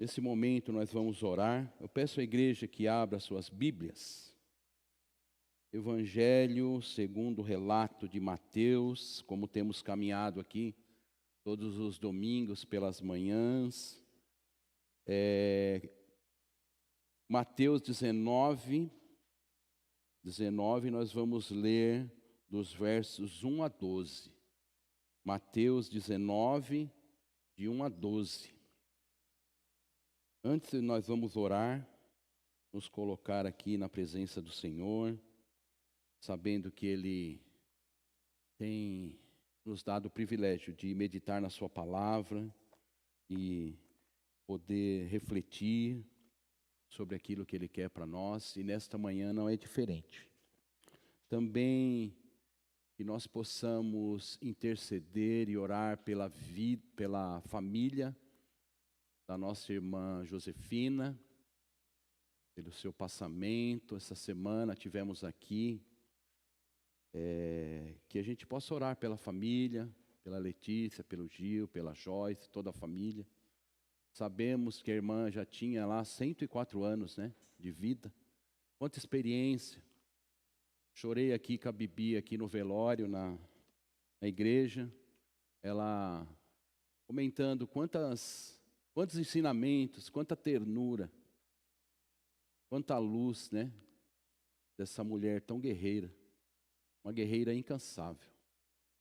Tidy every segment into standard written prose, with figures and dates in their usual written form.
Nesse momento nós vamos orar. Eu peço à igreja que abra suas Bíblias. Evangelho segundo o relato de Mateus, como temos caminhado aqui todos os domingos pelas manhãs. Mateus 19, nós vamos ler dos versos 1 a 12. Mateus 19, de 1 a 12. Antes nós vamos orar, nos colocar aqui na presença do Senhor, sabendo que Ele tem nos dado o privilégio de meditar na Sua palavra e poder refletir sobre aquilo que Ele quer para nós, e nesta manhã não é diferente. Também que nós possamos interceder e orar pela vida, pela família da nossa irmã Josefina, pelo seu passamento. Essa semana tivemos aqui, que a gente possa orar pela família, pela Letícia, pelo Gil, pela Joyce, toda a família. Sabemos que a irmã já tinha lá 104 anos, de vida. Quanta experiência. Chorei aqui com a Bibi, aqui no velório, na igreja. Ela comentando quantos ensinamentos, quanta ternura, quanta luz, dessa mulher tão guerreira. Uma guerreira incansável.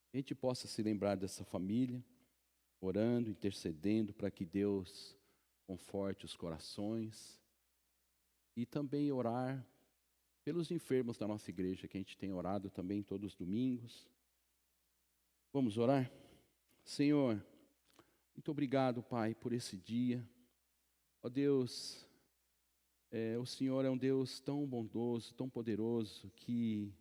Que a gente possa se lembrar dessa família, orando, intercedendo para que Deus conforte os corações. E também orar pelos enfermos da nossa igreja, que a gente tem orado também todos os domingos. Vamos orar? Senhor, muito obrigado, Pai, por esse dia. Ó Deus, o Senhor é um Deus tão bondoso, tão poderoso, que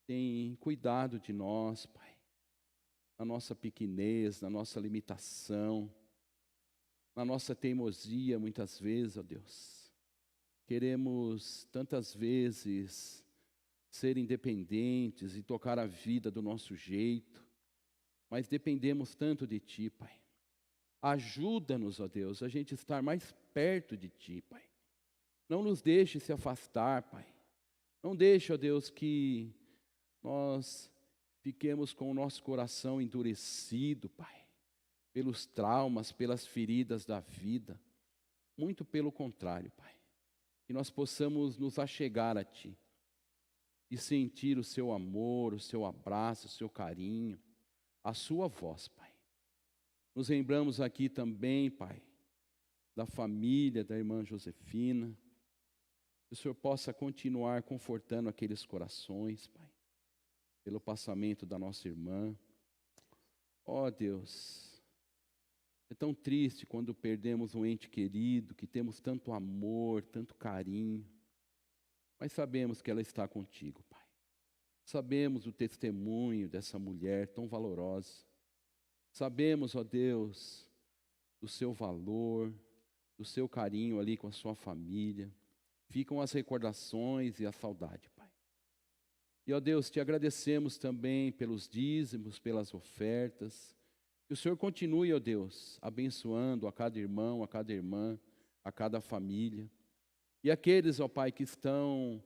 tem cuidado de nós, Pai, na nossa pequenez, na nossa limitação, na nossa teimosia, muitas vezes, ó Deus. Queremos tantas vezes ser independentes e tocar a vida do nosso jeito, mas dependemos tanto de Ti, Pai. Ajuda-nos, ó Deus, a gente estar mais perto de Ti, Pai. Não nos deixe se afastar, Pai. Não deixe, ó Deus, que nós fiquemos com o nosso coração endurecido, Pai, pelos traumas, pelas feridas da vida. Muito pelo contrário, Pai. Que nós possamos nos achegar a Ti e sentir o Seu amor, o Seu abraço, o Seu carinho, a Sua voz, Pai. Nos lembramos aqui também, Pai, da família da irmã Josefina. Que o Senhor possa continuar confortando aqueles corações, Pai, pelo passamento da nossa irmã. Ó Deus, é tão triste quando perdemos um ente querido, que temos tanto amor, tanto carinho, mas sabemos que ela está contigo, Pai. Sabemos o testemunho dessa mulher tão valorosa. Sabemos, ó Deus, do seu valor, do seu carinho ali com a sua família. Ficam as recordações e a saudade, Pai. E, ó Deus, te agradecemos também pelos dízimos, pelas ofertas. Que o Senhor continue, ó Deus, abençoando a cada irmão, a cada irmã, a cada família. E aqueles, ó Pai, que estão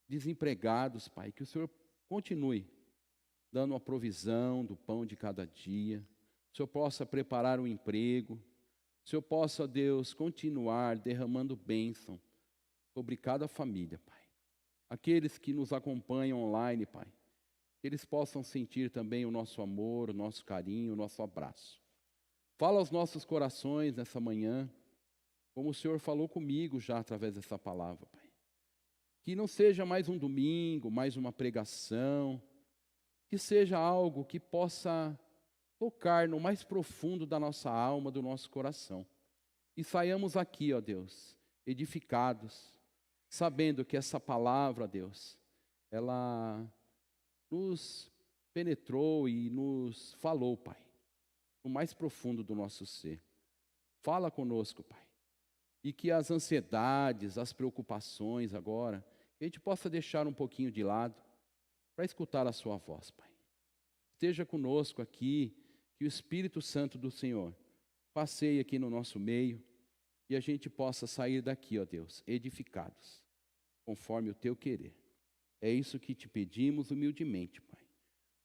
desempregados, Pai, que o Senhor continue dando a provisão do pão de cada dia. O Senhor possa preparar um emprego. O Senhor possa, ó Deus, continuar derramando bênção sobre cada família, Pai. Aqueles que nos acompanham online, Pai, que eles possam sentir também o nosso amor, o nosso carinho, o nosso abraço. Fala aos nossos corações nessa manhã, como o Senhor falou comigo já através dessa palavra, Pai. Que não seja mais um domingo, mais uma pregação, que seja algo que possa tocar no mais profundo da nossa alma, do nosso coração. E saiamos aqui, ó Deus, edificados, sabendo que essa palavra, Deus, ela nos penetrou e nos falou, Pai, no mais profundo do nosso ser. Fala conosco, Pai, e que as ansiedades, as preocupações agora, que a gente possa deixar um pouquinho de lado para escutar a sua voz, Pai. Esteja conosco aqui, que o Espírito Santo do Senhor passeie aqui no nosso meio, e a gente possa sair daqui, ó Deus, edificados, conforme o teu querer. É isso que te pedimos humildemente, Pai,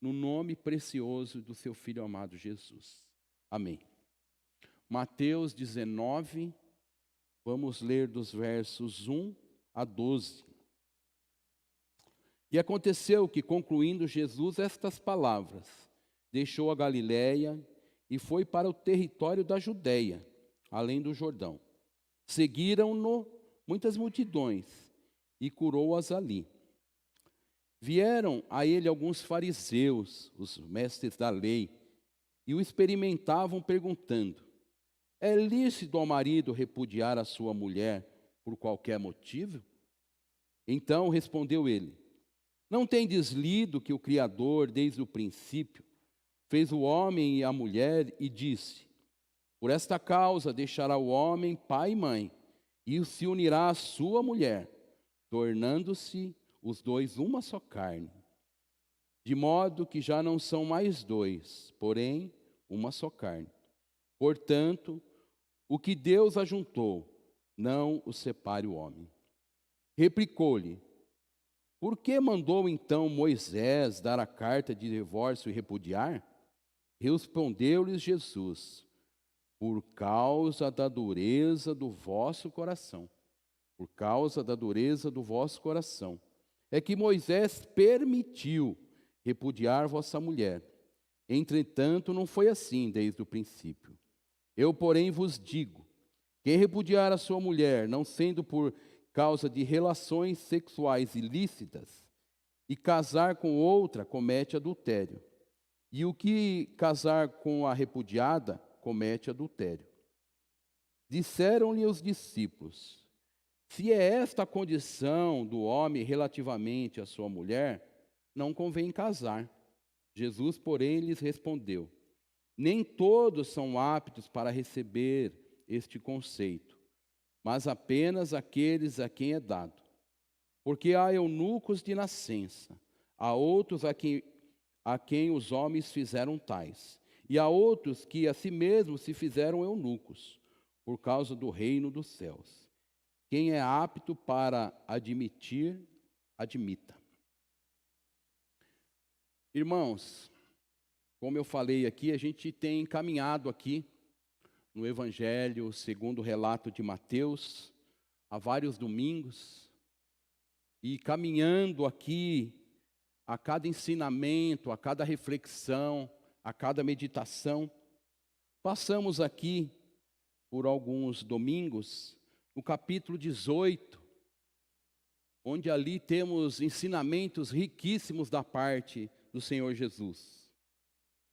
no nome precioso do seu Filho amado Jesus. Amém. Mateus 19, vamos ler dos versos 1 a 12. E aconteceu que, concluindo Jesus estas palavras, deixou a Galiléia e foi para o território da Judéia, além do Jordão. Seguiram-no muitas multidões e curou-as ali. Vieram a ele alguns fariseus, os mestres da lei, e o experimentavam perguntando: é lícito ao marido repudiar a sua mulher por qualquer motivo? Então respondeu ele: não tendes lido que o Criador, desde o princípio, fez o homem e a mulher e disse: por esta causa deixará o homem pai e mãe, e se unirá à sua mulher, tornando-se os dois uma só carne. De modo que já não são mais dois, porém uma só carne. Portanto, o que Deus ajuntou, não o separe o homem. Replicou-lhe: por que mandou então Moisés dar a carta de divórcio e repudiar? Respondeu-lhes Jesus: por causa da dureza do vosso coração. Por causa da dureza do vosso coração. É que Moisés permitiu repudiar vossa mulher. Entretanto, não foi assim desde o princípio. Eu, porém, vos digo: quem repudiar a sua mulher, não sendo por causa de relações sexuais ilícitas, e casar com outra, comete adultério. E o que casar com a repudiada, comete adultério. Disseram-lhe os discípulos: se é esta a condição do homem relativamente à sua mulher, não convém casar. Jesus, porém, lhes respondeu: nem todos são aptos para receber este conceito, mas apenas aqueles a quem é dado. Porque há eunucos de nascença, há outros a quem os homens fizeram tais, e há outros que a si mesmos se fizeram eunucos, por causa do reino dos céus. Quem é apto para admitir, admita. Irmãos, como eu falei aqui, a gente tem caminhado aqui no Evangelho segundo o relato de Mateus, há vários domingos, e caminhando aqui a cada ensinamento, a cada reflexão, a cada meditação, passamos aqui por alguns domingos no capítulo 18, onde ali temos ensinamentos riquíssimos da parte do Senhor Jesus.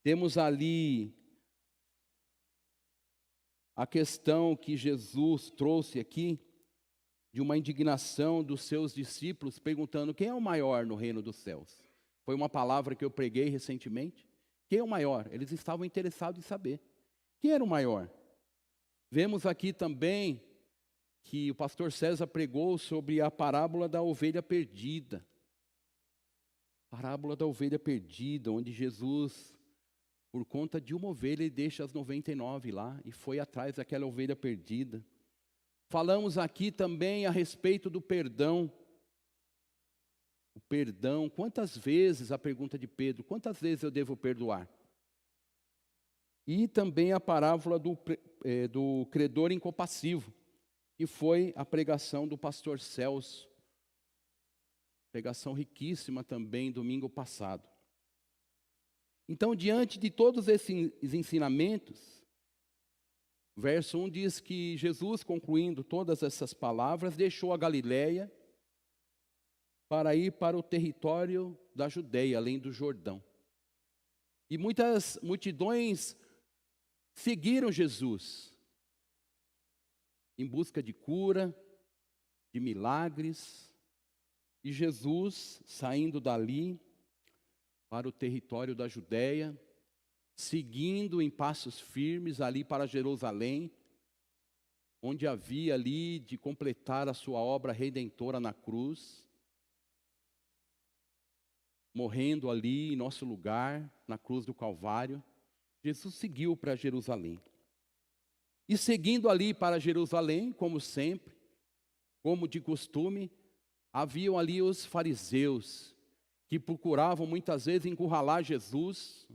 Temos ali a questão que Jesus trouxe aqui, de uma indignação dos seus discípulos, perguntando: quem é o maior no reino dos céus? Foi uma palavra que eu preguei recentemente. Quem é o maior? Eles estavam interessados em saber. Quem era o maior? Vemos aqui também que o pastor César pregou sobre a parábola da ovelha perdida. Parábola da ovelha perdida, onde Jesus, por conta de uma ovelha, ele deixa as 99 lá e foi atrás daquela ovelha perdida. Falamos aqui também a respeito do perdão. O perdão, quantas vezes, a pergunta de Pedro, quantas vezes eu devo perdoar? E também a parábola do credor incompassivo, que foi a pregação do pastor Celso. Pregação riquíssima também, domingo passado. Então, diante de todos esses ensinamentos, verso 1 diz que Jesus, concluindo todas essas palavras, deixou a Galiléia para ir para o território da Judéia, além do Jordão. E muitas multidões seguiram Jesus em busca de cura, de milagres. E Jesus, saindo dali para o território da Judéia, seguindo em passos firmes ali para Jerusalém, onde havia ali de completar a sua obra redentora na cruz, morrendo ali em nosso lugar, na cruz do Calvário. Jesus seguiu para Jerusalém. E seguindo ali para Jerusalém, como sempre, como de costume, haviam ali os fariseus, que procuravam muitas vezes encurralar Jesus,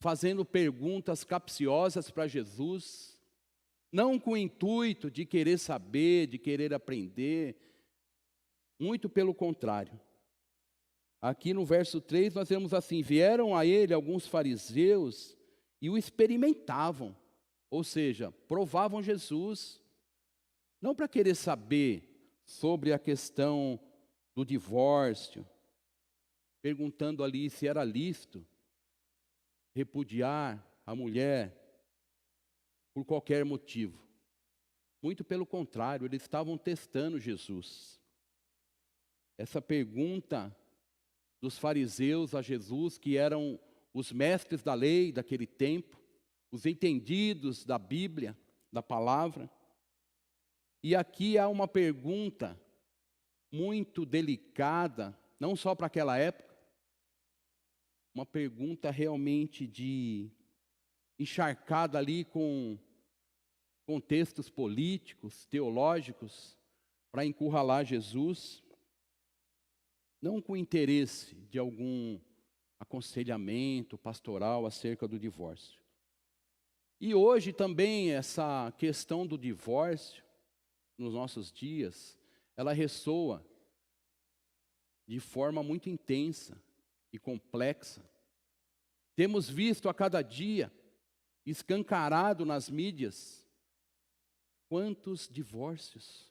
fazendo perguntas capciosas para Jesus, não com o intuito de querer saber, de querer aprender, muito pelo contrário. Aqui no verso 3 nós vemos assim: vieram a ele alguns fariseus e o experimentavam, ou seja, provavam Jesus, não para querer saber sobre a questão do divórcio, perguntando ali se era lícito repudiar a mulher por qualquer motivo. Muito pelo contrário, eles estavam testando Jesus. Essa pergunta dos fariseus a Jesus, que eram os mestres da lei daquele tempo, os entendidos da Bíblia, da palavra. E aqui há uma pergunta muito delicada, não só para aquela época, uma pergunta realmente encharcada ali com contextos políticos, teológicos, para encurralar Jesus, não com interesse de algum aconselhamento pastoral acerca do divórcio. E hoje também essa questão do divórcio, nos nossos dias, ela ressoa de forma muito intensa e complexa. Temos visto a cada dia, escancarado nas mídias, quantos divórcios,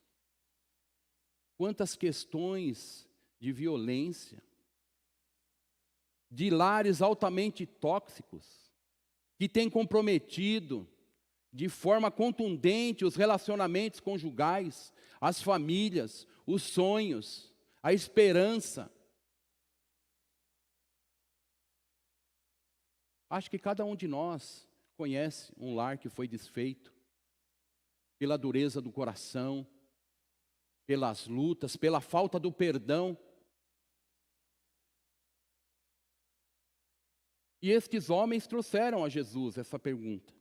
quantas questões de violência, de lares altamente tóxicos, que têm comprometido de forma contundente os relacionamentos conjugais, as famílias, os sonhos, a esperança. Acho que cada um de nós conhece um lar que foi desfeito pela dureza do coração, pelas lutas, pela falta do perdão. E estes homens trouxeram a Jesus essa pergunta: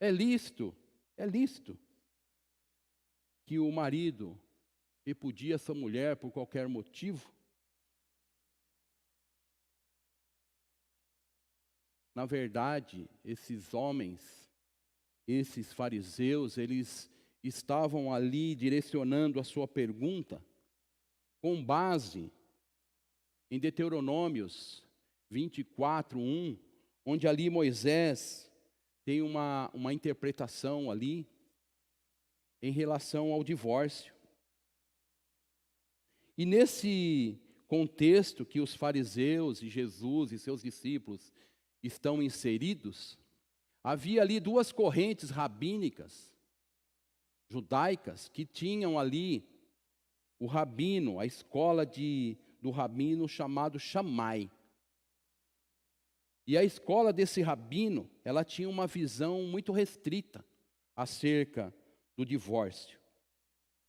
é lícito que o marido repudie essa mulher por qualquer motivo? Na verdade, esses homens, esses fariseus, eles estavam ali direcionando a sua pergunta com base em Deuteronômios 24:1, onde ali Moisés tem uma interpretação ali em relação ao divórcio. E nesse contexto que os fariseus e Jesus e seus discípulos estão inseridos, havia ali duas correntes rabínicas, judaicas, que tinham ali o rabino, a escola do rabino chamado Shammai. E a escola desse rabino, ela tinha uma visão muito restrita acerca do divórcio.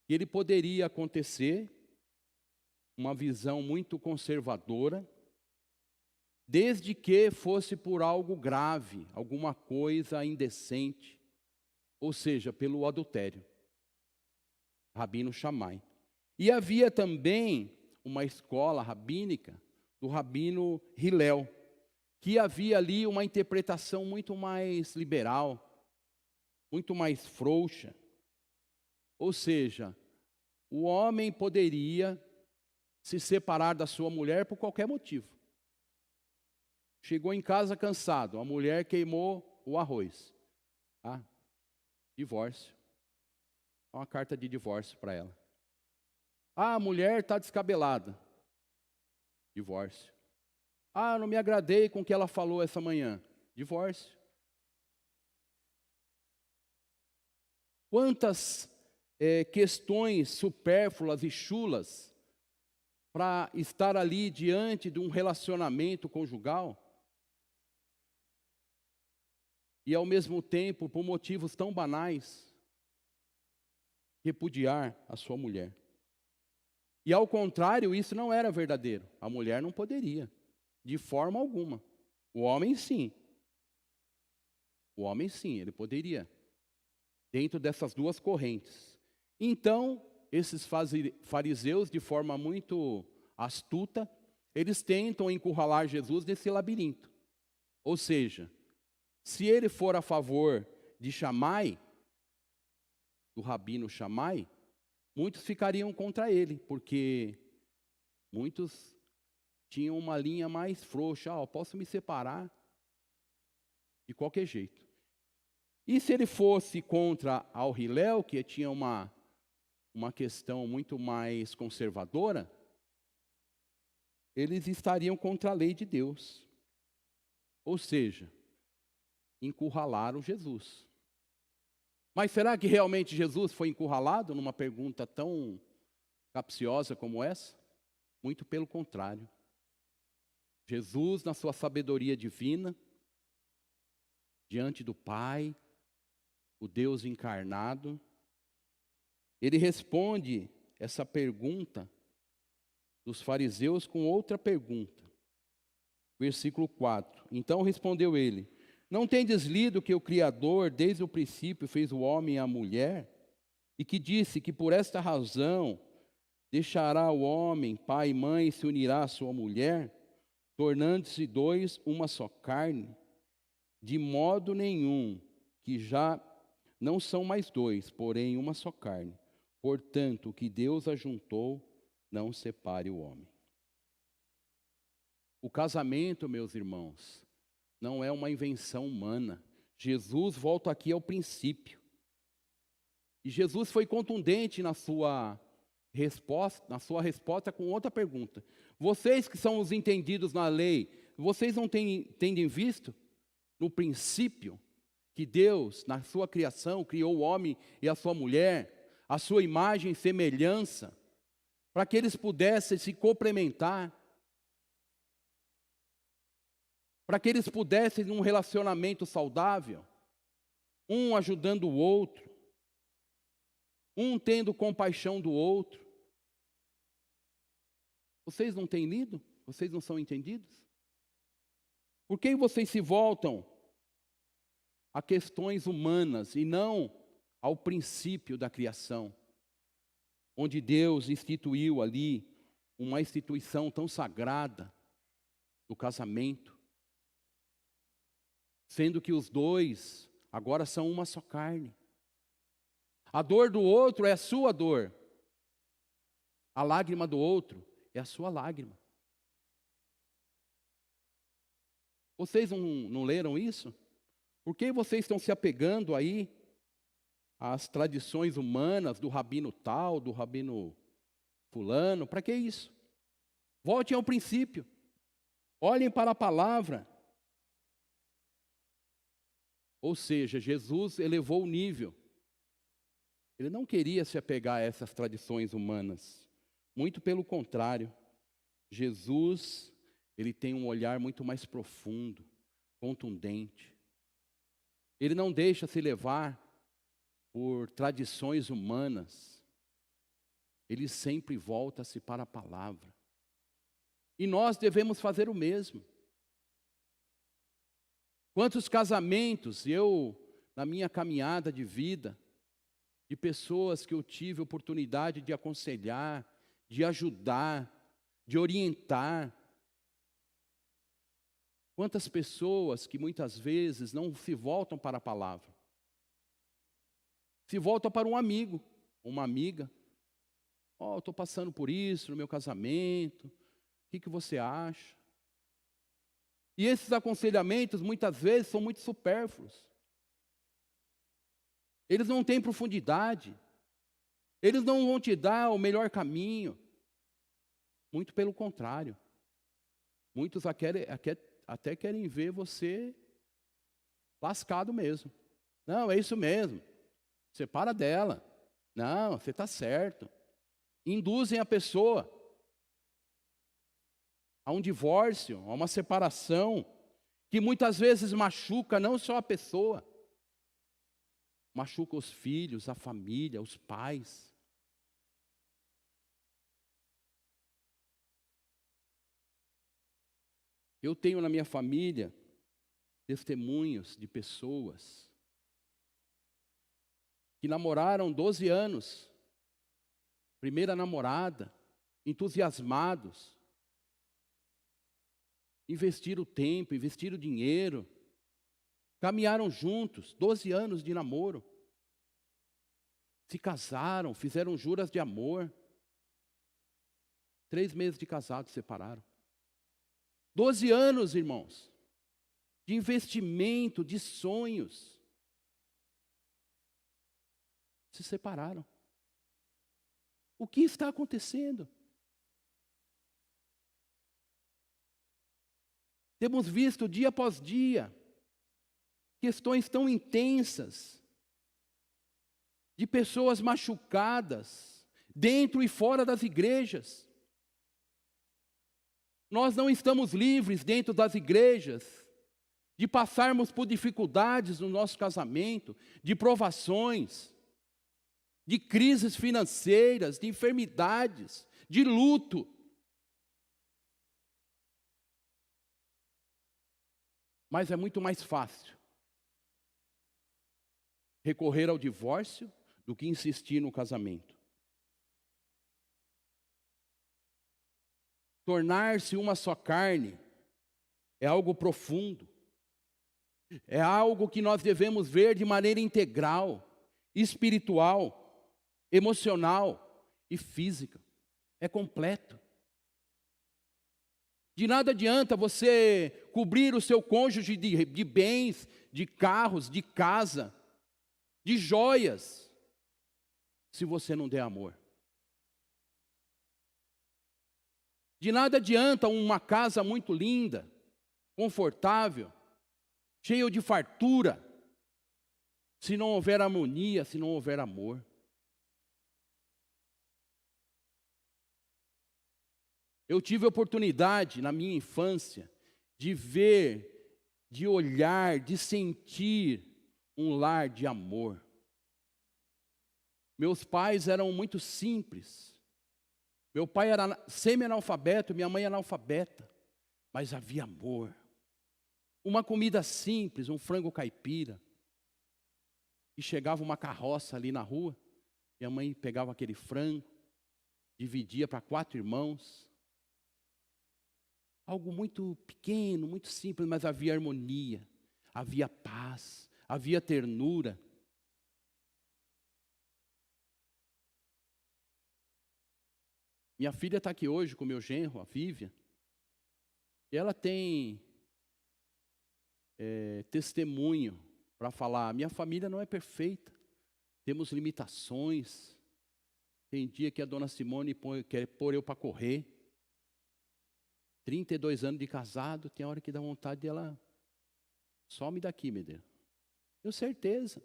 E ele poderia acontecer, uma visão muito conservadora, desde que fosse por algo grave, alguma coisa indecente, ou seja, pelo adultério. Rabino Shammai. E havia também uma escola rabínica do rabino Hillel, que havia ali uma interpretação muito mais liberal, muito mais frouxa. Ou seja, o homem poderia se separar da sua mulher por qualquer motivo. Chegou em casa cansado, a mulher queimou o arroz. Divórcio. Dá uma carta de divórcio para ela. A mulher está descabelada. Divórcio. Não me agradei com o que ela falou essa manhã. Divórcio. Quantas questões supérfluas e chulas para estar ali diante de um relacionamento conjugal e ao mesmo tempo, por motivos tão banais, repudiar a sua mulher. E ao contrário, isso não era verdadeiro. A mulher não poderia, de forma alguma. O homem sim, O homem sim, ele poderia, dentro dessas duas correntes. Então, esses fariseus, de forma muito astuta, eles tentam encurralar Jesus nesse labirinto. Ou seja, se ele for a favor de Shammai, do rabino Shammai, muitos ficariam contra ele, porque muitos tinham uma linha mais frouxa. Eu posso me separar de qualquer jeito. E se ele fosse contra Al Hillel, que tinha uma questão muito mais conservadora, eles estariam contra a lei de Deus. Ou seja, encurralaram Jesus. Mas será que realmente Jesus foi encurralado numa pergunta tão capciosa como essa? Muito pelo contrário. Jesus, na sua sabedoria divina, diante do Pai, o Deus encarnado, ele responde essa pergunta dos fariseus com outra pergunta. Versículo 4. Então respondeu ele: não tendes lido que o Criador, desde o princípio, fez o homem e a mulher? E que disse que por esta razão deixará o homem, pai e mãe, e se unirá à sua mulher, tornando-se dois uma só carne? De modo nenhum, que já não são mais dois, porém uma só carne. Portanto, o que Deus ajuntou, não separe o homem. O casamento, meus irmãos, não é uma invenção humana. Jesus volta aqui ao princípio. E Jesus foi contundente na sua resposta com outra pergunta. Vocês que são os entendidos na lei, vocês não têm visto no princípio que Deus, na sua criação, criou o homem e a sua mulher, a sua imagem e semelhança, para que eles pudessem se complementar, para que eles pudessem, num relacionamento saudável, um ajudando o outro, um tendo compaixão do outro. Vocês não têm lido? Vocês não são entendidos? Por que vocês se voltam a questões humanas e não ao princípio da criação, onde Deus instituiu ali uma instituição tão sagrada do casamento, sendo que os dois agora são uma só carne. A dor do outro é a sua dor, a lágrima do outro é a sua lágrima. Vocês não leram isso? Por que vocês estão se apegando aí às tradições humanas do rabino tal, do rabino fulano? Para que isso? Voltem ao princípio. Olhem para a palavra. Ou seja, Jesus elevou o nível. Ele não queria se apegar a essas tradições humanas. Muito pelo contrário. Jesus, ele tem um olhar muito mais profundo, contundente. Ele não deixa se levar por tradições humanas. Ele sempre volta-se para a palavra. E nós devemos fazer o mesmo. Quantos casamentos na minha caminhada de vida, de pessoas que eu tive oportunidade de aconselhar, de ajudar, de orientar. Quantas pessoas que muitas vezes não se voltam para a palavra, se voltam para um amigo, uma amiga. Eu estou passando por isso no meu casamento, o que você acha? E esses aconselhamentos muitas vezes são muito supérfluos. Eles não têm profundidade. Eles não vão te dar o melhor caminho. Muito pelo contrário. Muitos até querem ver você lascado mesmo. Não, é isso mesmo. Separa dela. Não, você está certo. Induzem a pessoa a um divórcio, a uma separação, que muitas vezes machuca não só a pessoa, machuca os filhos, a família, os pais. Eu tenho na minha família testemunhos de pessoas que namoraram 12 anos, primeira namorada, entusiasmados, investiram tempo, investiram dinheiro, caminharam juntos, 12 anos de namoro, se casaram, fizeram juras de amor, 3 meses de casado, separaram. 12 anos, irmãos, de investimento, de sonhos, se separaram. O que está acontecendo? Temos visto dia após dia questões tão intensas de pessoas machucadas dentro e fora das igrejas. Nós não estamos livres dentro das igrejas de passarmos por dificuldades no nosso casamento, de provações, de crises financeiras, de enfermidades, de luto. Mas é muito mais fácil recorrer ao divórcio do que insistir no casamento. Tornar-se uma só carne é algo profundo. É algo que nós devemos ver de maneira integral, espiritual, emocional e física. É completo. De nada adianta você cobrir o seu cônjuge de bens, de carros, de casa, de joias, se você não der amor. De nada adianta uma casa muito linda, confortável, cheia de fartura, se não houver harmonia, se não houver amor. Eu tive a oportunidade, na minha infância, de ver, de olhar, de sentir um lar de amor. Meus pais eram muito simples. Meu pai era semi-analfabeto, minha mãe analfabeta, mas havia amor. Uma comida simples, um frango caipira. E chegava uma carroça ali na rua, minha mãe pegava aquele frango, dividia para 4 irmãos. Algo muito pequeno, muito simples, mas havia harmonia, havia paz, havia ternura. Minha filha está aqui hoje com meu genro, a Vivian, e ela tem testemunho para falar. Minha família não é perfeita, temos limitações. Tem dia que a dona Simone quer pôr eu para correr. 32 anos de casado, tem hora que dá vontade de ela, some daqui, meu Deus. Tenho certeza.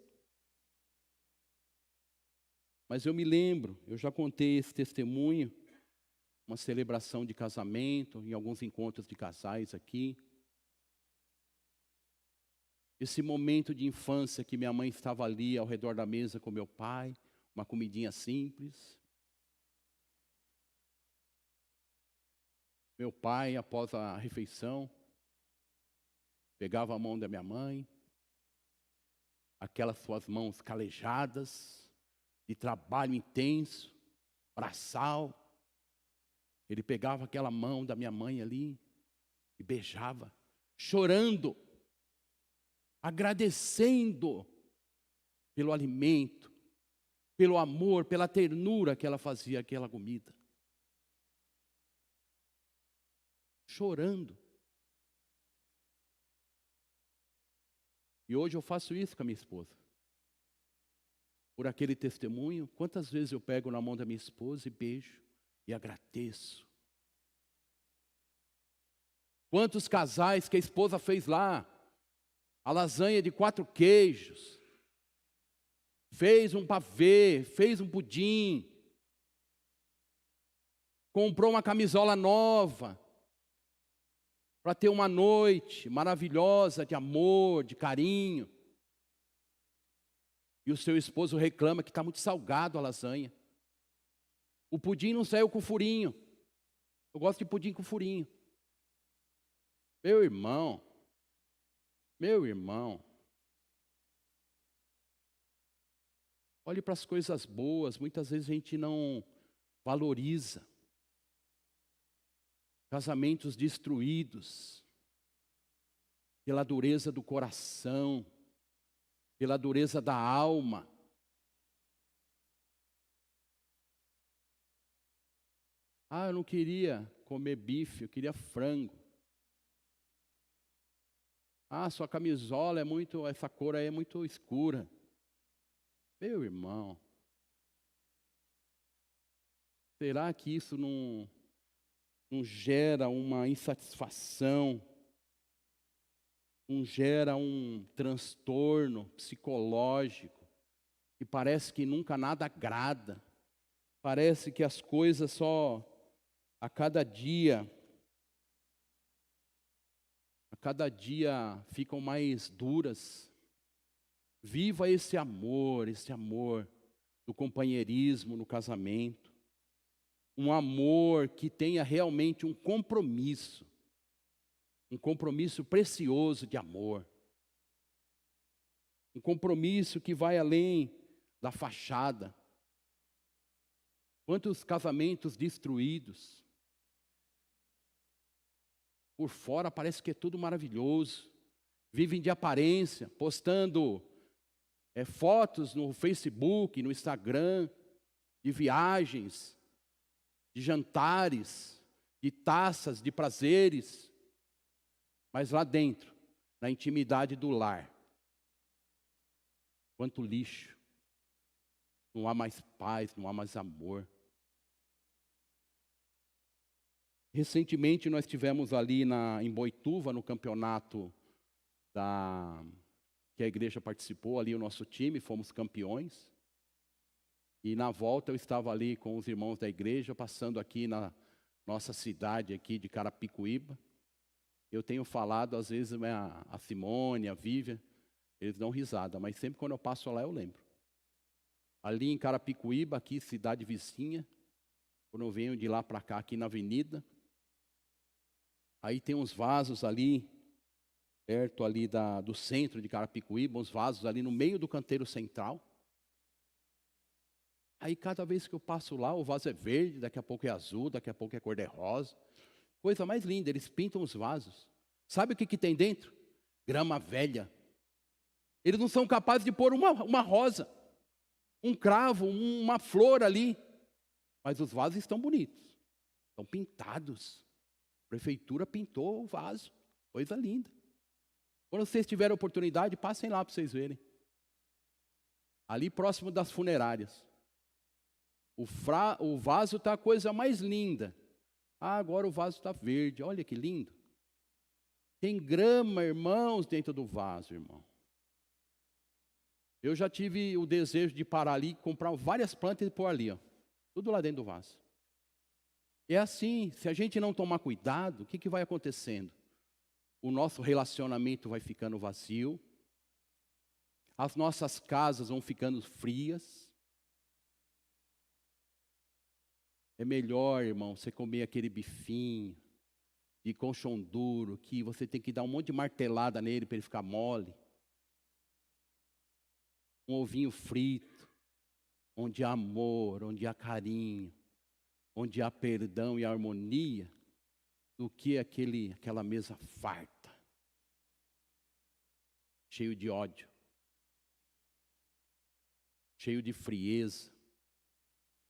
Mas eu me lembro, eu já contei esse testemunho, uma celebração de casamento, em alguns encontros de casais aqui. Esse momento de infância que minha mãe estava ali ao redor da mesa com meu pai, uma comidinha simples. Meu pai, após a refeição, pegava a mão da minha mãe, aquelas suas mãos calejadas, de trabalho intenso, braçal. Ele pegava aquela mão da minha mãe ali e beijava, chorando, agradecendo pelo alimento, pelo amor, pela ternura que ela fazia aquela comida. Chorando. E hoje eu faço isso com a minha esposa. Por aquele testemunho, quantas vezes eu pego na mão da minha esposa e beijo e agradeço. Quantos casais que a esposa fez lá, a lasanha de 4 queijos, fez um pavê, fez um pudim, comprou uma camisola nova, para ter uma noite maravilhosa de amor, de carinho. E o seu esposo reclama que está muito salgado a lasanha. O pudim não saiu com furinho. Eu gosto de pudim com furinho. Meu irmão, Meu irmão, olhe para as coisas boas, muitas vezes a gente não valoriza. Casamentos destruídos pela dureza do coração, pela dureza da alma. Ah, eu não queria comer bife, eu queria frango. Ah, sua camisola é muito, essa cor aí é muito escura. Meu irmão, será que isso não gera uma insatisfação, não gera um transtorno psicológico, que parece que nunca nada agrada, parece que as coisas só a cada dia ficam mais duras. Viva esse amor do companheirismo no casamento. Um amor que tenha realmente um compromisso precioso de amor. Um compromisso que vai além da fachada. Quantos casamentos destruídos. Por fora parece que é tudo maravilhoso. Vivem de aparência, postando fotos no Facebook, no Instagram, de viagens, de jantares, de taças, de prazeres. Mas lá dentro, na intimidade do lar, quanto lixo. Não há mais paz, não há mais amor. Recentemente nós tivemos ali em Boituva, no campeonato que a igreja participou, ali o nosso time, fomos campeões. E na volta eu estava ali com os irmãos da igreja, passando aqui na nossa cidade aqui de Carapicuíba. Eu tenho falado, às vezes a Simone, a Vivian, eles dão risada, mas sempre quando eu passo lá eu lembro. Ali em Carapicuíba, aqui cidade vizinha, quando eu venho de lá para cá, aqui na avenida, aí tem uns vasos ali, perto ali do centro de Carapicuíba, uns vasos ali no meio do canteiro central. Aí cada vez que eu passo lá, o vaso é verde, daqui a pouco é azul, daqui a pouco é cor-de-rosa. Coisa mais linda, eles pintam os vasos. Sabe o que tem dentro? Grama velha. Eles não são capazes de pôr uma rosa, um cravo, uma flor ali. Mas os vasos estão bonitos, estão pintados. A prefeitura pintou o vaso, coisa linda. Quando vocês tiverem oportunidade, passem lá para vocês verem. Ali próximo das funerárias. O vaso está a coisa mais linda. Ah, agora o vaso está verde, olha que lindo. Tem grama, irmãos, dentro do vaso, irmão. Eu já tive o desejo de parar ali, comprar várias plantas e pôr ali, ó. Tudo lá dentro do vaso. É assim, se a gente não tomar cuidado, o que vai acontecendo? O nosso relacionamento vai ficando vazio, as nossas casas vão ficando frias. É melhor, irmão, você comer aquele bifinho de colchão duro, que você tem que dar um monte de martelada nele para ele ficar mole. Um ovinho frito, onde há amor, onde há carinho, onde há perdão e harmonia, do que aquela mesa farta, cheio de ódio, cheio de frieza,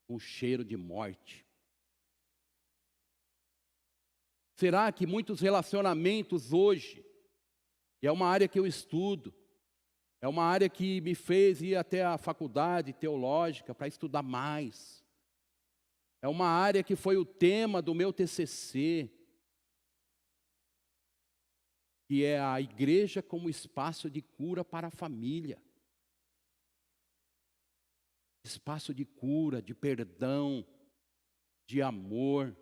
com cheiro de morte. Será que muitos relacionamentos hoje, e é uma área que eu estudo, é uma área que me fez ir até a faculdade teológica para estudar mais. É uma área que foi o tema do meu TCC, que é a igreja como espaço de cura para a família. Espaço de cura, de perdão, de amor.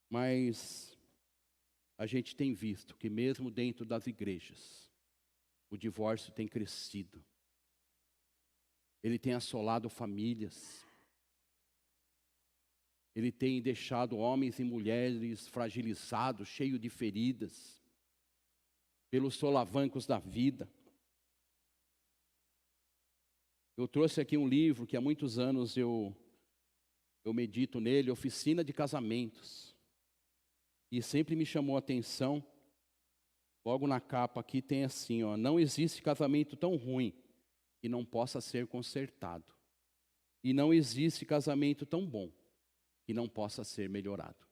Mas a gente tem visto que mesmo dentro das igrejas, o divórcio tem crescido. Ele tem assolado famílias. ele tem deixado homens e mulheres fragilizados, cheios de feridas, pelos solavancos da vida. Eu trouxe aqui um livro que há muitos anos eu medito nele, Oficina de Casamentos. E sempre me chamou a atenção, logo na capa aqui tem assim, ó, não existe casamento tão ruim que não possa ser consertado. E não existe casamento tão bom que não possa ser melhorado.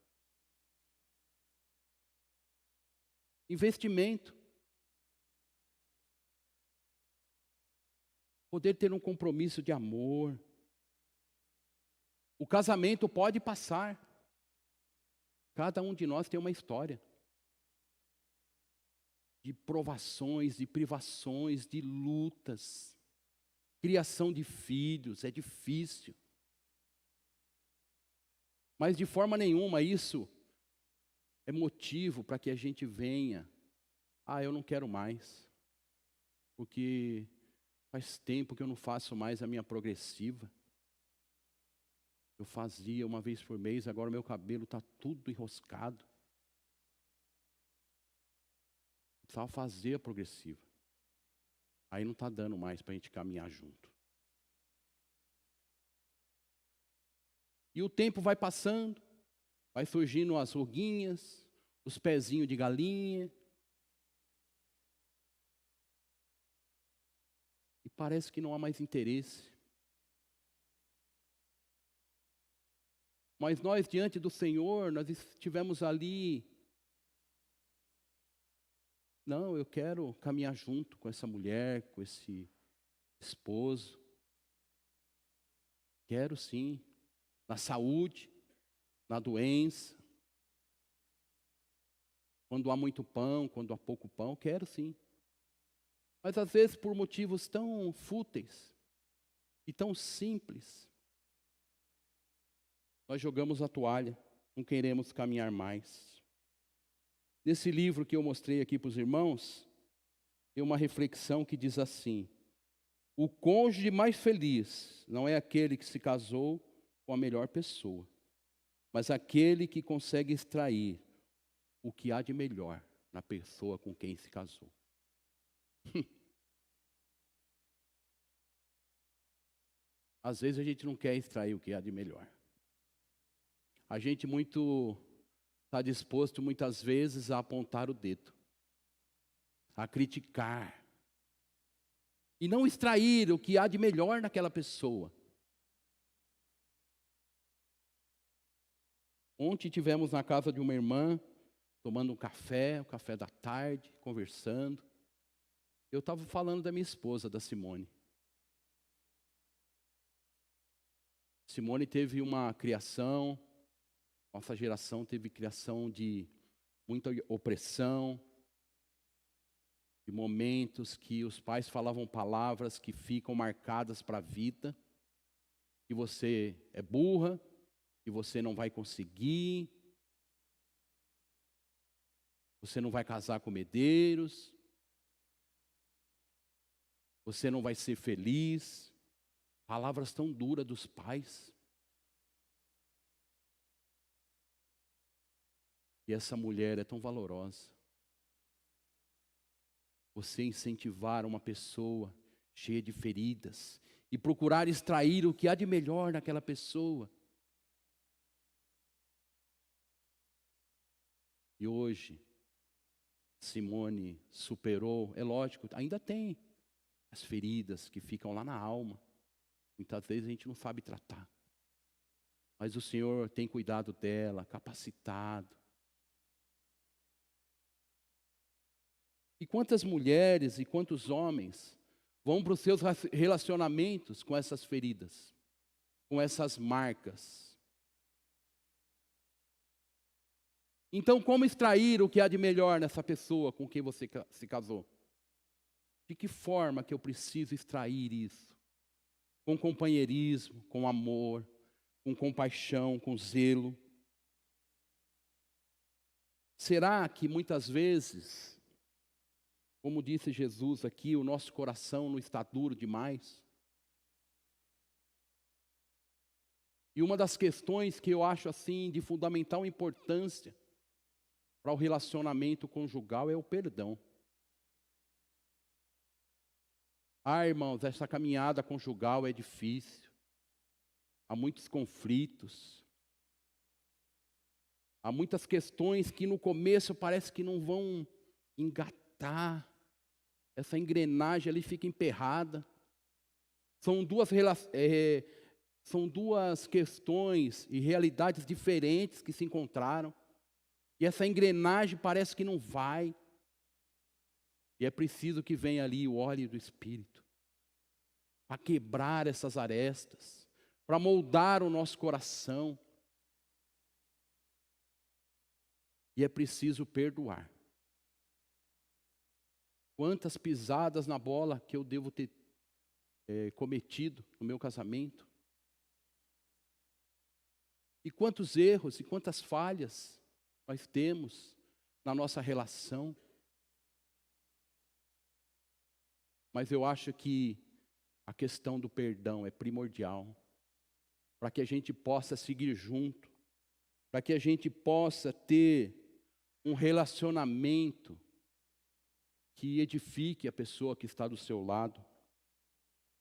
Investimento. Poder ter um compromisso de amor. O casamento pode passar. Cada um de nós tem uma história. De provações, de privações, de lutas. Criação de filhos, é difícil. Mas de forma nenhuma isso é motivo para que a gente venha. Eu não quero mais. Porque faz tempo que eu não faço mais a minha progressiva. Eu fazia uma vez por mês, agora o meu cabelo está tudo enroscado. Eu precisava fazer a progressiva. Aí não está dando mais para a gente caminhar junto. E o tempo vai passando, vai surgindo as ruguinhas, os pezinhos de galinha. E parece que não há mais interesse. Mas nós, diante do Senhor, nós estivemos ali. Não, eu quero caminhar junto com essa mulher, com esse esposo. Quero sim. Na saúde, na doença. Quando há muito pão, quando há pouco pão, quero sim. Mas às vezes por motivos tão fúteis e tão simples, nós jogamos a toalha, não queremos caminhar mais. Nesse livro que eu mostrei aqui para os irmãos, tem uma reflexão que diz assim: o cônjuge mais feliz não é aquele que se casou com a melhor pessoa, mas aquele que consegue extrair o que há de melhor na pessoa com quem se casou. Às vezes a gente não quer extrair o que há de melhor. A gente está disposto muitas vezes a apontar o dedo, a criticar, e não extrair o que há de melhor naquela pessoa. Ontem tivemos na casa de uma irmã, tomando um café, o café da tarde, conversando. Eu estava falando da minha esposa, da Simone. Simone teve uma criação, nossa geração teve criação de muita opressão, de momentos que os pais falavam palavras que ficam marcadas para a vida, que você é burra, que você não vai conseguir, você não vai casar com Medeiros, você não vai ser feliz. Palavras tão duras dos pais. E essa mulher é tão valorosa. Você incentivar uma pessoa cheia de feridas e procurar extrair o que há de melhor naquela pessoa. E hoje, Simone superou, é lógico, ainda tem as feridas que ficam lá na alma. Muitas vezes a gente não sabe tratar. Mas o Senhor tem cuidado dela, capacitado. E quantas mulheres e quantos homens vão para os seus relacionamentos com essas feridas, com essas marcas. Então, como extrair o que há de melhor nessa pessoa com quem você se casou? De que forma que eu preciso extrair isso? Com companheirismo, com amor, com compaixão, com zelo. Será que muitas vezes, como disse Jesus aqui, o nosso coração não está duro demais? E uma das questões que eu acho assim de fundamental importância para o relacionamento conjugal é o perdão. Irmãos, essa caminhada conjugal é difícil. Há muitos conflitos. Há muitas questões que no começo parece que não vão engatar. Essa engrenagem ali fica emperrada. São duas questões e realidades diferentes que se encontraram. E essa engrenagem parece que não vai. E é preciso que venha ali o óleo do Espírito para quebrar essas arestas, para moldar o nosso coração. E é preciso perdoar. Quantas pisadas na bola que eu devo ter cometido no meu casamento. E quantos erros e quantas falhas nós temos na nossa relação. Mas eu acho que a questão do perdão é primordial para que a gente possa seguir junto, para que a gente possa ter um relacionamento que edifique a pessoa que está do seu lado,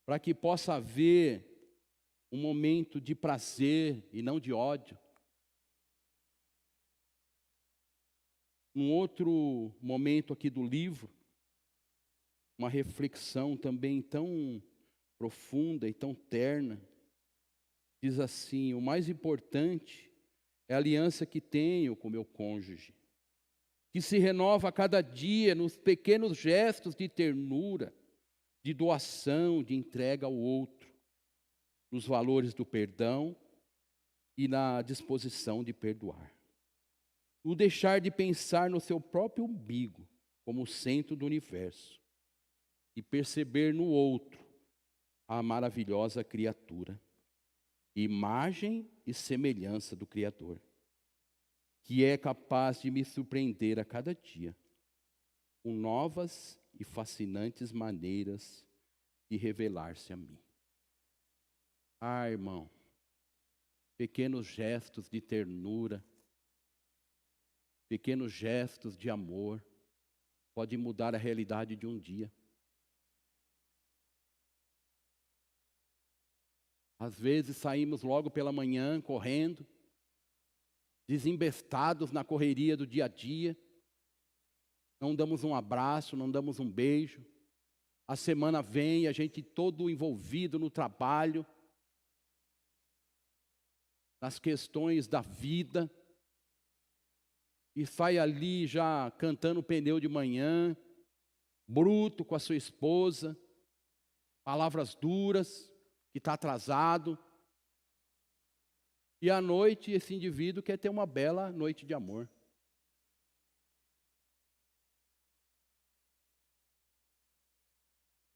para que possa haver um momento de prazer e não de ódio. Um outro momento aqui do livro, uma reflexão também tão profunda e tão terna, diz assim: o mais importante é a aliança que tenho com meu cônjuge, que se renova a cada dia nos pequenos gestos de ternura, de doação, de entrega ao outro, nos valores do perdão e na disposição de perdoar. O deixar de pensar no seu próprio umbigo como o centro do universo e perceber no outro a maravilhosa criatura, imagem e semelhança do Criador, que é capaz de me surpreender a cada dia com novas e fascinantes maneiras de revelar-se a mim. Irmão, pequenos gestos de ternura, pequenos gestos de amor, pode mudar a realidade de um dia. Às vezes saímos logo pela manhã, correndo, desembestados na correria do dia a dia, não damos um abraço, não damos um beijo. A semana vem, a gente todo envolvido no trabalho, nas questões da vida, e sai ali já cantando pneu de manhã, bruto com a sua esposa, palavras duras, que está atrasado. E à noite esse indivíduo quer ter uma bela noite de amor.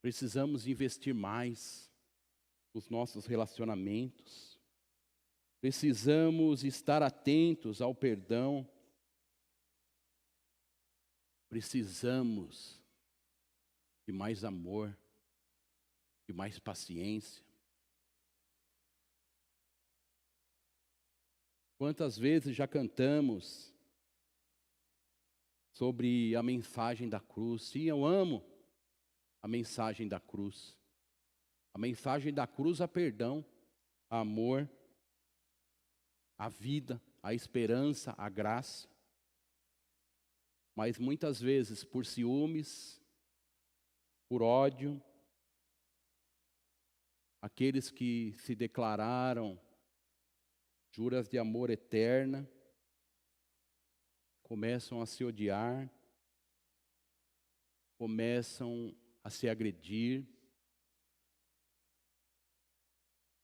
Precisamos investir mais nos nossos relacionamentos. Precisamos estar atentos ao perdão. Precisamos de mais amor, de mais paciência. Quantas vezes já cantamos sobre a mensagem da cruz? Sim, eu amo a mensagem da cruz. A mensagem da cruz é perdão, amor, a vida, a esperança, a graça. Mas muitas vezes por ciúmes, por ódio, aqueles que se declararam juras de amor eterna, começam a se odiar, começam a se agredir,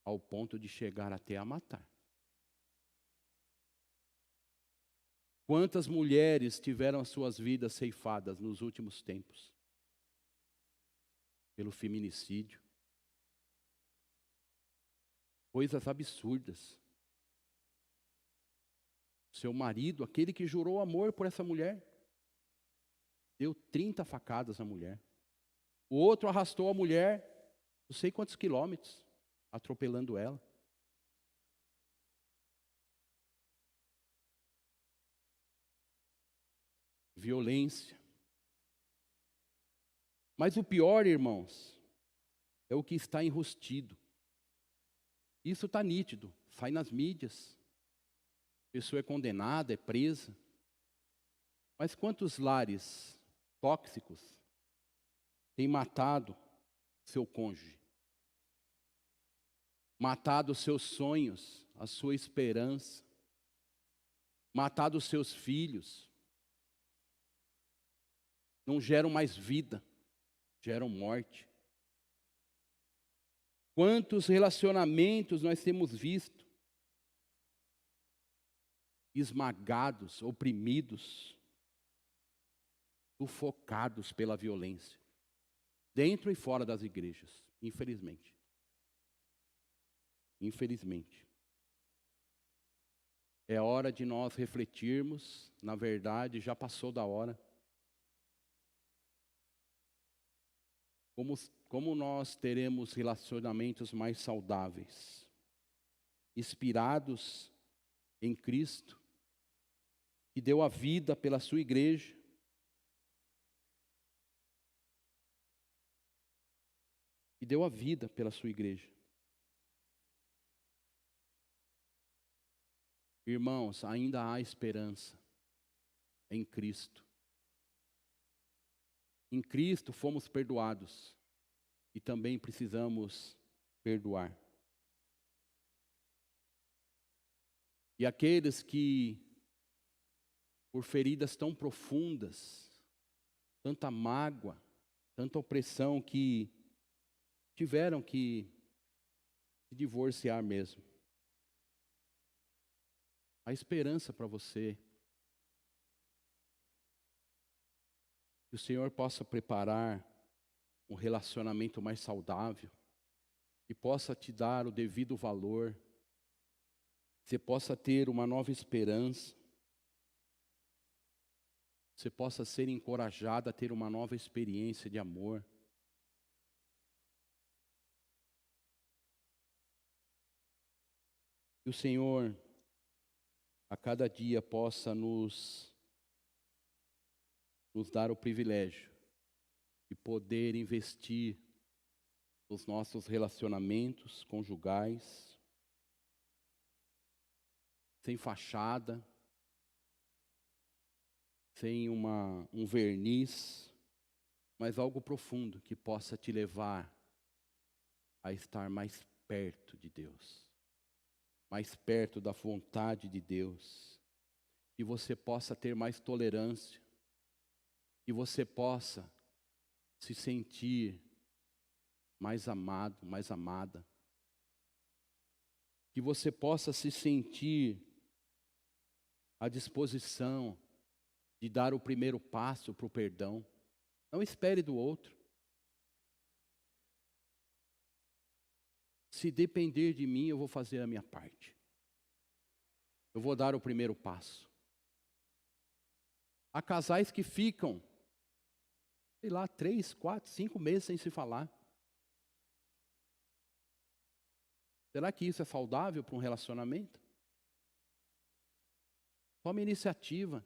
ao ponto de chegar até a matar. Quantas mulheres tiveram as suas vidas ceifadas nos últimos tempos? Pelo feminicídio. Coisas absurdas. Seu marido, aquele que jurou amor por essa mulher, deu 30 facadas na mulher. O outro arrastou a mulher, não sei quantos quilômetros, atropelando ela. violência. Mas o pior, irmãos, é o que está enrustido. Isso está nítido, sai nas mídias. A pessoa é condenada, é presa. Mas quantos lares tóxicos têm matado seu cônjuge? Matado os seus sonhos, a sua esperança. Matado os seus filhos. Não geram mais vida, geram morte. Quantos relacionamentos nós temos visto esmagados, oprimidos, sufocados pela violência, dentro e fora das igrejas, infelizmente. Infelizmente. É hora de nós refletirmos, na verdade, já passou da hora. Como nós teremos relacionamentos mais saudáveis, inspirados em Cristo, que deu a vida pela sua igreja, e deu a vida pela sua igreja. Irmãos, ainda há esperança em Cristo. Em Cristo fomos perdoados e também precisamos perdoar. E aqueles que, por feridas tão profundas, tanta mágoa, tanta opressão, que tiveram que se divorciar mesmo. A esperança para você. Que o Senhor possa preparar um relacionamento mais saudável. E possa te dar o devido valor. Você possa ter uma nova esperança. Você possa ser encorajado a ter uma nova experiência de amor. Que o Senhor, a cada dia, possa nos dar o privilégio de poder investir nos nossos relacionamentos conjugais, sem fachada, sem um verniz, mas algo profundo que possa te levar a estar mais perto de Deus. Mais perto da vontade de Deus, que você possa ter mais tolerância, que você possa se sentir mais amado, mais amada, que você possa se sentir à disposição de dar o primeiro passo para o perdão. Não espere do outro. Se depender de mim, eu vou fazer a minha parte. Eu vou dar o primeiro passo. Há casais que ficam, 3, 4, 5 meses sem se falar. Será que isso é saudável para um relacionamento? Tome iniciativa.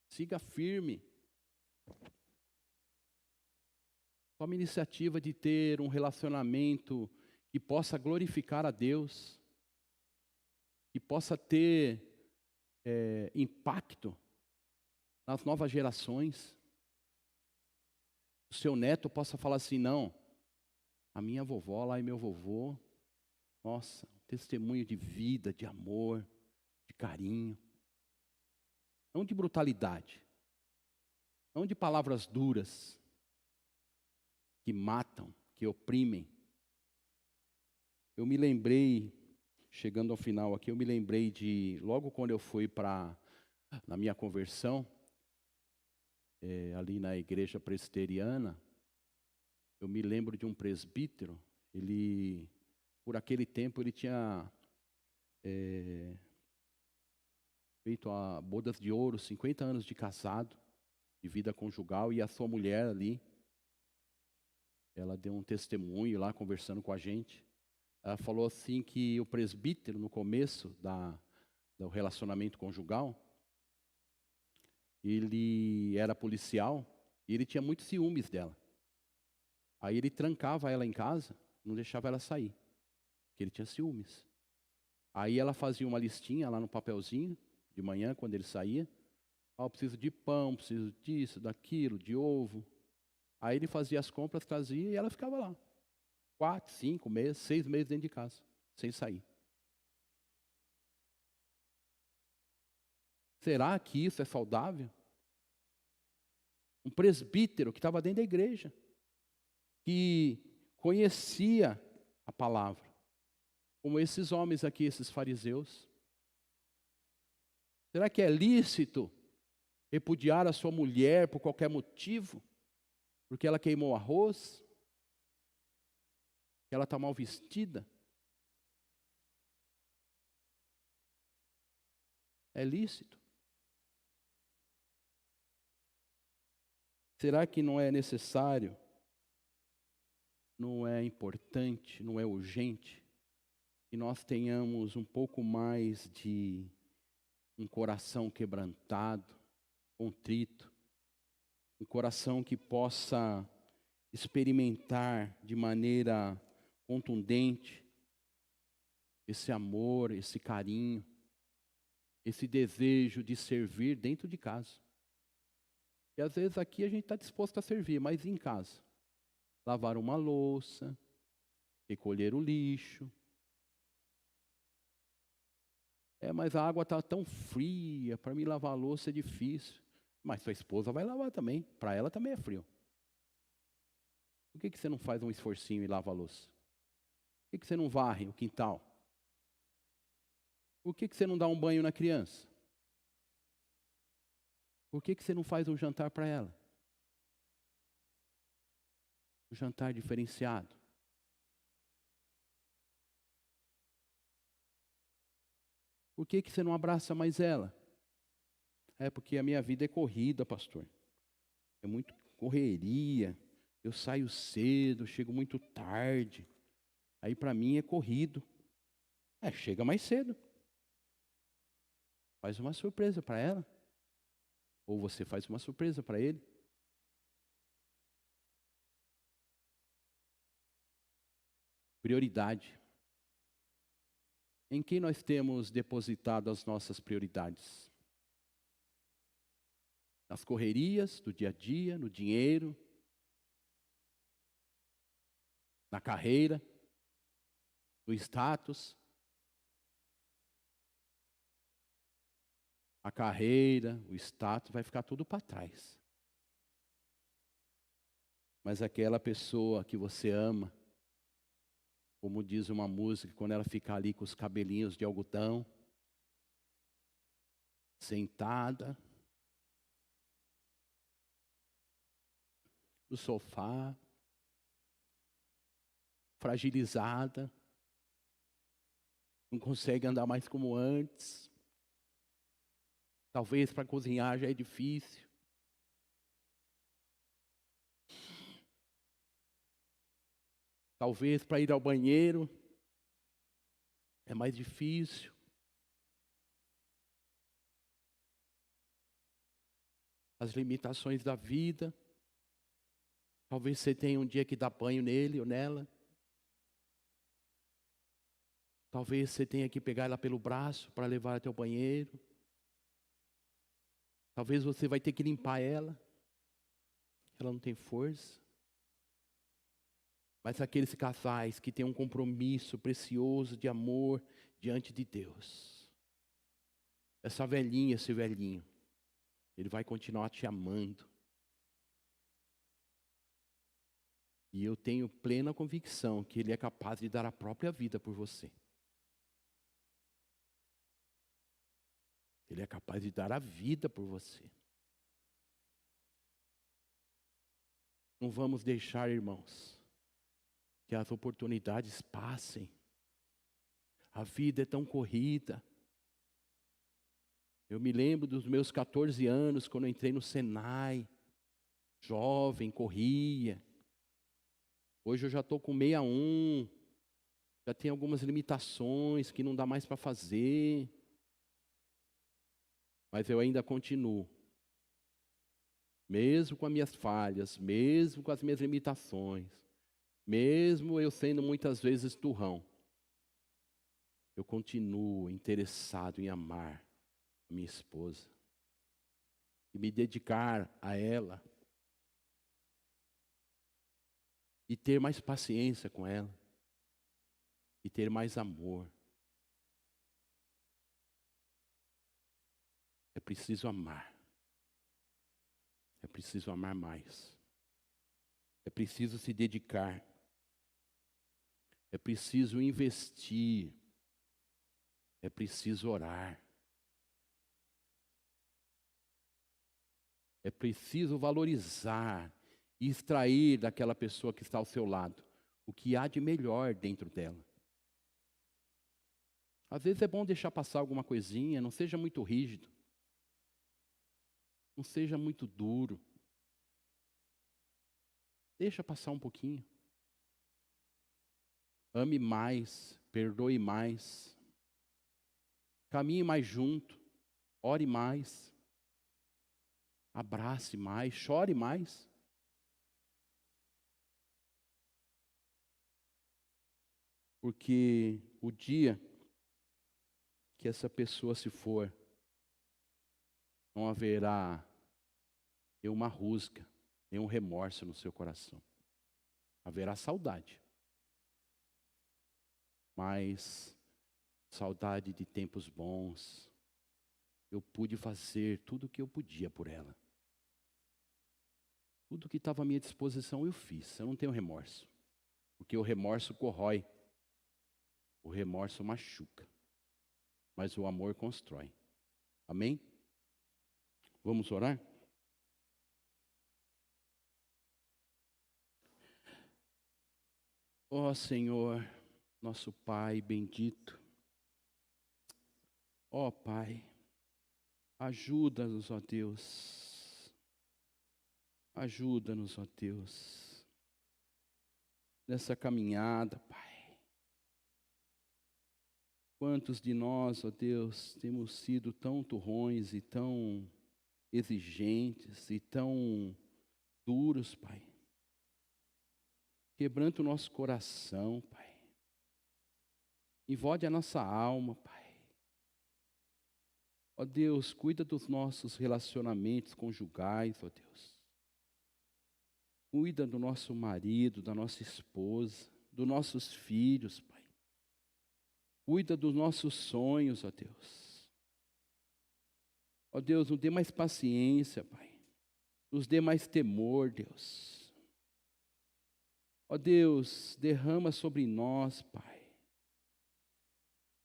Siga firme. Tome iniciativa de ter um relacionamento que possa glorificar a Deus, que possa ter impacto nas novas gerações. O seu neto possa falar assim, não, a minha vovó lá e meu vovô, nossa, testemunho de vida, de amor, de carinho. Não de brutalidade, não de palavras duras, que matam, que oprimem. Eu me lembrei, chegando ao final aqui, eu me lembrei de, logo quando eu fui na minha conversão, ali na igreja presbiteriana, eu me lembro de um presbítero, por aquele tempo ele tinha feito a bodas de ouro, 50 anos de casado, de vida conjugal, e a sua mulher ali, ela deu um testemunho lá, conversando com a gente. Ela falou assim que o presbítero, no começo do relacionamento conjugal, ele era policial e ele tinha muitos ciúmes dela. Aí ele trancava ela em casa, não deixava ela sair, porque ele tinha ciúmes. Aí ela fazia uma listinha lá no papelzinho, de manhã, quando ele saía. Eu preciso de pão, preciso disso, daquilo, de ovo. Aí ele fazia as compras, trazia e ela ficava lá. 4, 5 meses, 6 meses dentro de casa, sem sair. Será que isso é saudável? Um presbítero que estava dentro da igreja, que conhecia a palavra, como esses homens aqui, esses fariseus. Será que é lícito repudiar a sua mulher por qualquer motivo? Porque ela queimou arroz? Que ela está mal vestida? É lícito? Será que não é necessário, não é importante, não é urgente que nós tenhamos um pouco mais de um coração quebrantado, contrito, um coração que possa experimentar de maneira contundente esse amor, esse carinho, esse desejo de servir dentro de casa? E às vezes aqui a gente está disposto a servir, mas em casa, lavar uma louça, recolher o lixo. Mas a água está tão fria, para mim lavar a louça é difícil. Mas sua esposa vai lavar também, para ela também é frio. Por que você não faz um esforcinho e lava a louça? Por que você não varre o quintal? Por que você não dá um banho na criança? Por que você não faz um jantar para ela? Um jantar diferenciado. Por que você não abraça mais ela? Porque a minha vida é corrida, pastor. É muito correria. Eu saio cedo, chego muito tarde. Aí para mim é corrido. Chega mais cedo. Faz uma surpresa para ela. Ou você faz uma surpresa para ele. Prioridade. Em quem nós temos depositado as nossas prioridades? Nas correrias do dia a dia, no dinheiro, na carreira, no status. A carreira, o status, vai ficar tudo para trás. Mas aquela pessoa que você ama, como diz uma música, quando ela fica ali com os cabelinhos de algodão, sentada, no sofá, fragilizada, não consegue andar mais como antes. Talvez para cozinhar já é difícil. Talvez para ir ao banheiro é mais difícil. As limitações da vida. Talvez você tenha um dia que dá banho nele ou nela. Talvez você tenha que pegar ela pelo braço para levar até o banheiro. Talvez você vai ter que limpar ela. Ela não tem força. Mas aqueles casais que têm um compromisso precioso de amor diante de Deus. Essa velhinha, esse velhinho, ele vai continuar te amando. E eu tenho plena convicção que ele é capaz de dar a própria vida por você. Ele é capaz de dar a vida por você. Não vamos deixar, irmãos, que as oportunidades passem. A vida é tão corrida. Eu me lembro dos meus 14 anos, quando eu entrei no Senai. Jovem, corria. Hoje eu já estou com 61. Já tem algumas limitações que não dá mais para fazer. Mas eu ainda continuo mesmo com as minhas falhas, mesmo com as minhas limitações, mesmo eu sendo muitas vezes turrão, eu continuo interessado em amar a minha esposa e me dedicar a ela e ter mais paciência com ela e ter mais amor. É preciso amar. É preciso amar mais. É preciso se dedicar. É preciso investir. É preciso orar. É preciso valorizar e extrair daquela pessoa que está ao seu lado o que há de melhor dentro dela. Às vezes é bom deixar passar alguma coisinha, não seja muito rígido. Não seja muito duro. Deixa passar um pouquinho. Ame mais, perdoe mais. Caminhe mais junto, ore mais. Abrace mais, chore mais. Porque o dia que essa pessoa se for, não haverá nenhuma rusga, nenhum remorso no seu coração. Haverá saudade. Mas saudade de tempos bons. Eu pude fazer tudo o que eu podia por ela. Tudo que estava à minha disposição eu fiz. Eu não tenho remorso. Porque o remorso corrói. O remorso machuca. Mas o amor constrói. Amém? Vamos orar? Ó Senhor, nosso Pai bendito. Ó Pai, ajuda-nos, ó Deus. Ajuda-nos, ó Deus. Nessa caminhada, Pai. Quantos de nós, ó Deus, temos sido tão turrões e tão exigentes e tão duros, Pai. Quebranta o nosso coração, Pai. Invade a nossa alma, Pai. Ó Deus, cuida dos nossos relacionamentos conjugais, ó Deus. Cuida do nosso marido, da nossa esposa, dos nossos filhos, Pai. Cuida dos nossos sonhos, ó Deus. Ó Deus, nos dê mais paciência, Pai. Nos dê mais temor, Deus. Ó Deus, derrama sobre nós, Pai,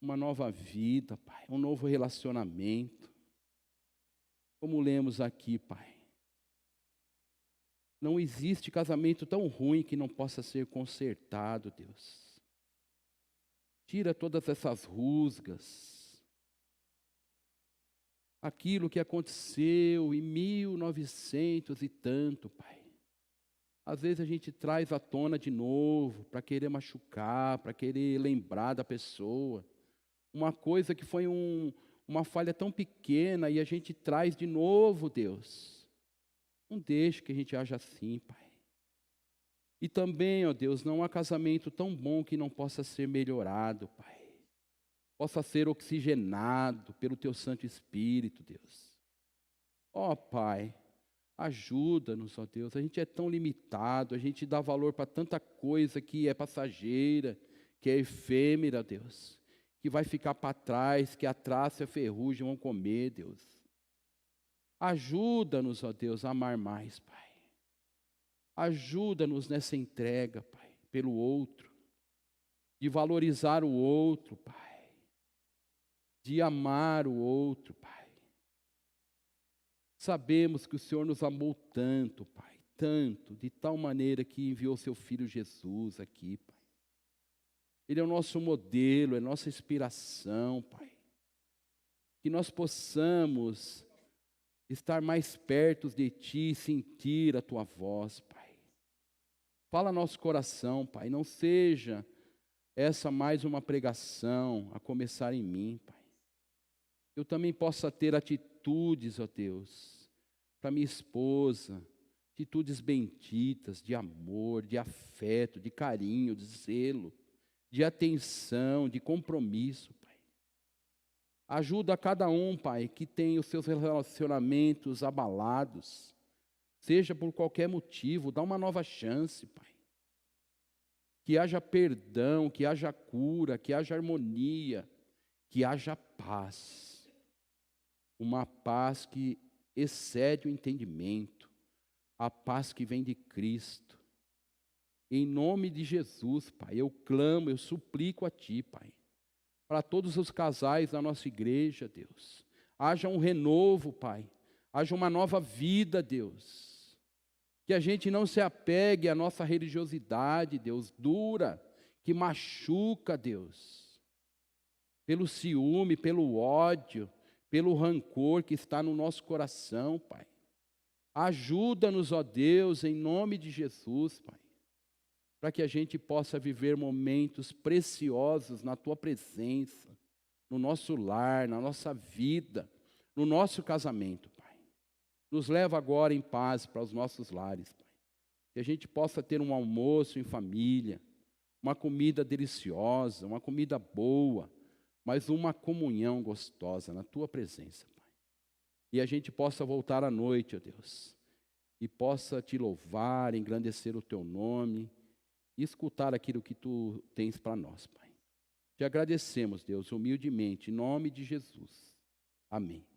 uma nova vida, Pai, um novo relacionamento. Como lemos aqui, Pai. Não existe casamento tão ruim que não possa ser consertado, Deus. Tira todas essas rusgas. Aquilo que aconteceu em 1900 e tanto, Pai. Às vezes a gente traz à tona de novo, para querer machucar, para querer lembrar da pessoa. Uma coisa que foi uma falha tão pequena e a gente traz de novo, Deus. Não deixe que a gente haja assim, Pai. E também, ó Deus, não há casamento tão bom que não possa ser melhorado, Pai. Possa ser oxigenado pelo Teu Santo Espírito, Deus. Ó Pai, ajuda-nos, ó Deus. A gente é tão limitado, a gente dá valor para tanta coisa que é passageira, que é efêmera, Deus. Que vai ficar para trás, que a traça e a ferrugem vão comer, Deus. Ajuda-nos, ó Deus, a amar mais, Pai. Ajuda-nos nessa entrega, Pai, pelo outro. De valorizar o outro, Pai. De amar o outro, Pai. Sabemos que o Senhor nos amou tanto, Pai, tanto, de tal maneira que enviou seu Filho Jesus aqui, Pai. Ele é o nosso modelo, é nossa inspiração, Pai. Que nós possamos estar mais perto de Ti, sentir a Tua voz, Pai. Fala nosso coração, Pai, não seja essa mais uma pregação a começar em mim, Pai. Eu também possa ter atitudes, ó Deus, para minha esposa, atitudes benditas de amor, de afeto, de carinho, de zelo, de atenção, de compromisso, Pai. Ajuda a cada um, Pai, que tem os seus relacionamentos abalados, seja por qualquer motivo, dá uma nova chance, Pai. Que haja perdão, que haja cura, que haja harmonia, que haja paz. Uma paz que excede o entendimento, a paz que vem de Cristo. Em nome de Jesus, Pai, eu clamo, eu suplico a Ti, Pai, para todos os casais da nossa igreja, Deus. Haja um renovo, Pai, haja uma nova vida, Deus. Que a gente não se apegue à nossa religiosidade, Deus, dura, que machuca, Deus. Pelo ciúme, pelo ódio, pelo rancor que está no nosso coração, Pai. Ajuda-nos, ó Deus, em nome de Jesus, Pai, para que a gente possa viver momentos preciosos na Tua presença, no nosso lar, na nossa vida, no nosso casamento, Pai. Nos leva agora em paz para os nossos lares, Pai. Que a gente possa ter um almoço em família, uma comida deliciosa, uma comida boa, mas uma comunhão gostosa na Tua presença, Pai. E a gente possa voltar à noite, ó Deus, e possa Te louvar, engrandecer o Teu nome, e escutar aquilo que Tu tens para nós, Pai. Te agradecemos, Deus, humildemente, em nome de Jesus. Amém.